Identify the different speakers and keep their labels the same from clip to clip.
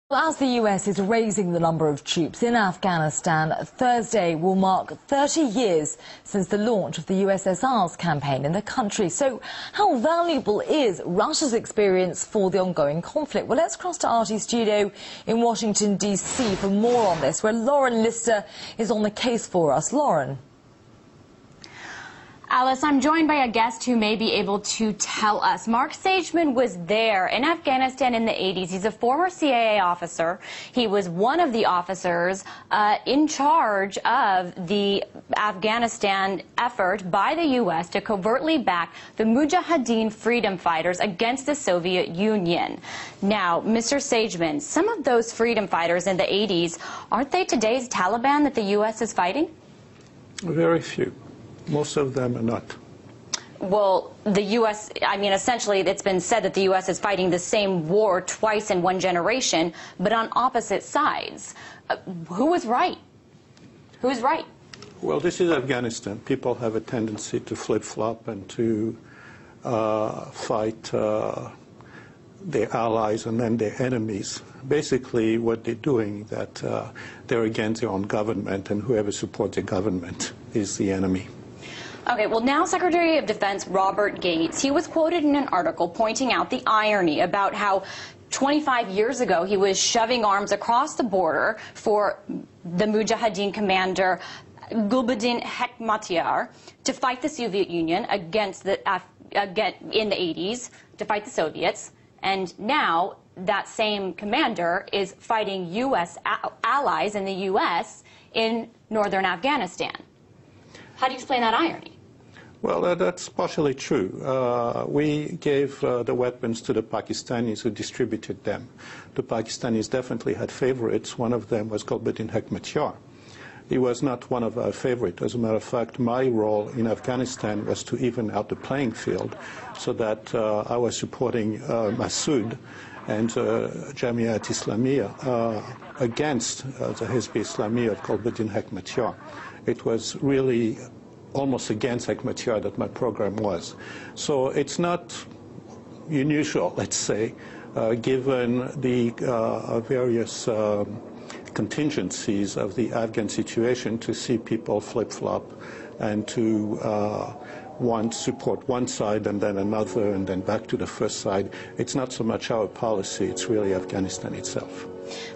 Speaker 1: As the US is raising the number of troops in Afghanistan, Thursday will mark 30 years since the launch of the USSR's campaign in the country. So how valuable is Russia's experience for the ongoing conflict? Well, let's cross to RT Studio in Washington, D.C. for more on this, where Lauren Lister is on the case for us. Lauren.
Speaker 2: Alice, I'm joined by a guest who may be able to tell us. Mark Sageman was there in Afghanistan in the 80s. He's a former CIA officer. He was one of the officers in charge of the Afghanistan effort by the U.S. to covertly back the Mujahideen freedom fighters against the Soviet Union. Now, Mr. Sageman, some of those freedom fighters in the 80s, aren't they today's Taliban that the U.S. is fighting?
Speaker 3: Very few. Most of them are not.
Speaker 2: Well, the U.S., I mean, essentially it's been said that the U.S. is fighting the same war twice in one generation, but on opposite sides. Who was right? Who is right?
Speaker 3: Well, this is Afghanistan. People have a tendency to flip-flop and to fight their allies and then their enemies. Basically, what they're doing that they're against their own government, and whoever supports the government is the enemy.
Speaker 2: Okay, well, now Secretary of Defense Robert Gates, he was quoted in an article pointing out the irony about how 25 years ago he was shoving arms across the border for the Mujahideen commander Gulbuddin Hekmatyar to fight the Soviet Union against the in the 80s to fight the Soviets, and now that same commander is fighting U.S. allies in the U.S. in northern Afghanistan. How do you explain that irony?
Speaker 3: Well, that's partially true. We gave the weapons to the Pakistanis who distributed them. The Pakistanis definitely had favorites. One of them was Gulbuddin Hekmatyar. He was not one of our favorites. As a matter of fact, my role in Afghanistan was to even out the playing field so that I was supporting Masoud and Jamiat Islamiyah against the Hezbe Islami of Gulbuddin Hekmatyar. It was really almost against Hekmatyar that my program was. So it's not unusual, let's say, given the various contingencies of the Afghan situation, to see people flip-flop and to support one side and then another and then back to the first side. It's not so much our policy, it's really Afghanistan itself.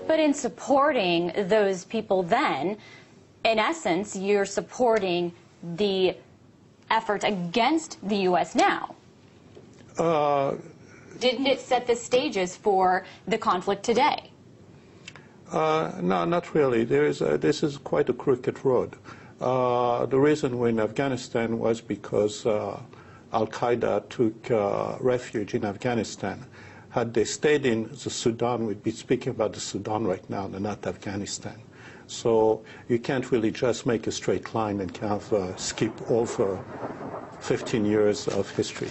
Speaker 2: But in supporting those people then, in essence, you're supporting the effort against the U.S. now. Didn't it set the stages for the conflict today?
Speaker 3: No, not really. This is quite a crooked road. The reason we're in Afghanistan was because Al Qaeda took refuge in Afghanistan. Had they stayed in the Sudan, we'd be speaking about the Sudan right now and not Afghanistan. So you can't really just make a straight line and kind of skip over 15 years of history.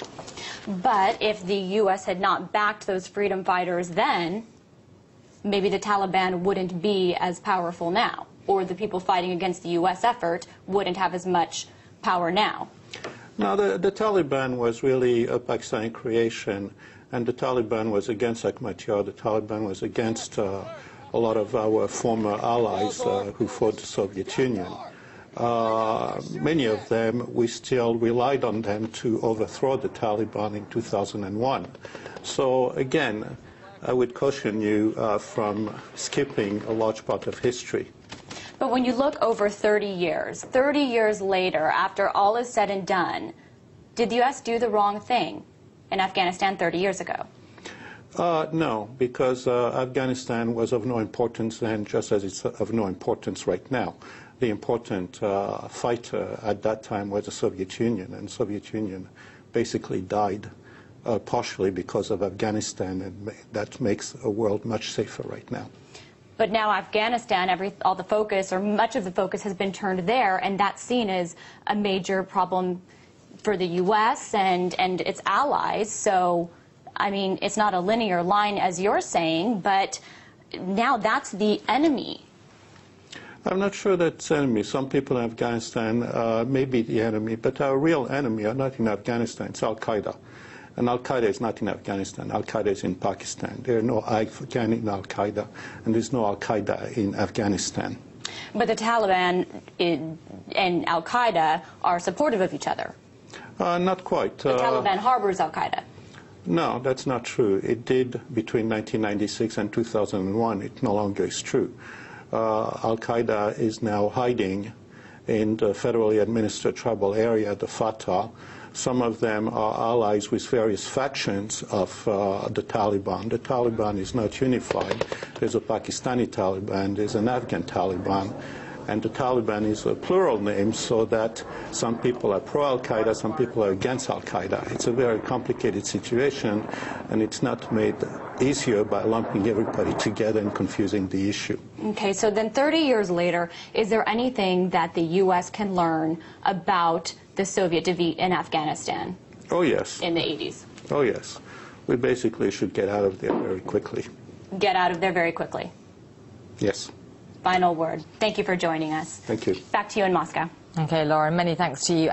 Speaker 2: But if the U.S. had not backed those freedom fighters then, maybe the Taliban wouldn't be as powerful now, or the people fighting against the U.S. effort wouldn't have as much power now.
Speaker 3: No, the Taliban was really a Pakistani creation, and the Taliban was against Hekmatyar. The Taliban was against a lot of our former allies who fought the Soviet Union. Many of them, we still relied on them to overthrow the Taliban in 2001. So again, I would caution you from skipping a large part of history.
Speaker 2: But when you look over 30 years later, after all is said and done, did the U.S. do the wrong thing in Afghanistan 30 years ago?
Speaker 3: No, because Afghanistan was of no importance then, just as it's of no importance right now. The important fighter at that time was the Soviet Union, and the Soviet Union basically died partially because of Afghanistan, and that makes a world much safer right now.
Speaker 2: But now Afghanistan, all the focus, or much of the focus, has been turned there, and that's seen as a major problem for the U.S. and its allies. So, I mean, it's not a linear line, as you're saying, but now that's the enemy.
Speaker 3: I'm not sure that's enemy. Some people in Afghanistan may be the enemy, but our real enemy are not in Afghanistan. It's Al Qaeda. And Al Qaeda is not in Afghanistan. Al Qaeda is in Pakistan. There are no Afghan in Al Qaeda, and there's no Al Qaeda in Afghanistan.
Speaker 2: But the Taliban and Al Qaeda are supportive of each other.
Speaker 3: Not quite.
Speaker 2: The Taliban harbors Al Qaeda.
Speaker 3: No, that's not true. It did between 1996 and 2001. It no longer is true. Al Qaeda is now hiding in the federally administered tribal area, the Fatah. Some of them are allies with various factions of the Taliban. The Taliban is not unified. There's a Pakistani Taliban, there's an Afghan Taliban, and the Taliban is a plural name so that some people are pro-Al-Qaeda, some people are against Al-Qaeda. It's a very complicated situation, and it's not made easier by lumping everybody together and confusing the issue.
Speaker 2: Okay, so then 30 years later, is there anything that the U.S. can learn about the Soviet defeat in Afghanistan?
Speaker 3: Oh, yes.
Speaker 2: In the 80s?
Speaker 3: Oh, yes. We basically should get out of there very quickly.
Speaker 2: Get out of there very quickly?
Speaker 3: Yes.
Speaker 2: Final word. Thank you for joining us.
Speaker 3: Thank you.
Speaker 2: Back to you in Moscow.
Speaker 1: Okay, Lauren, many thanks to you.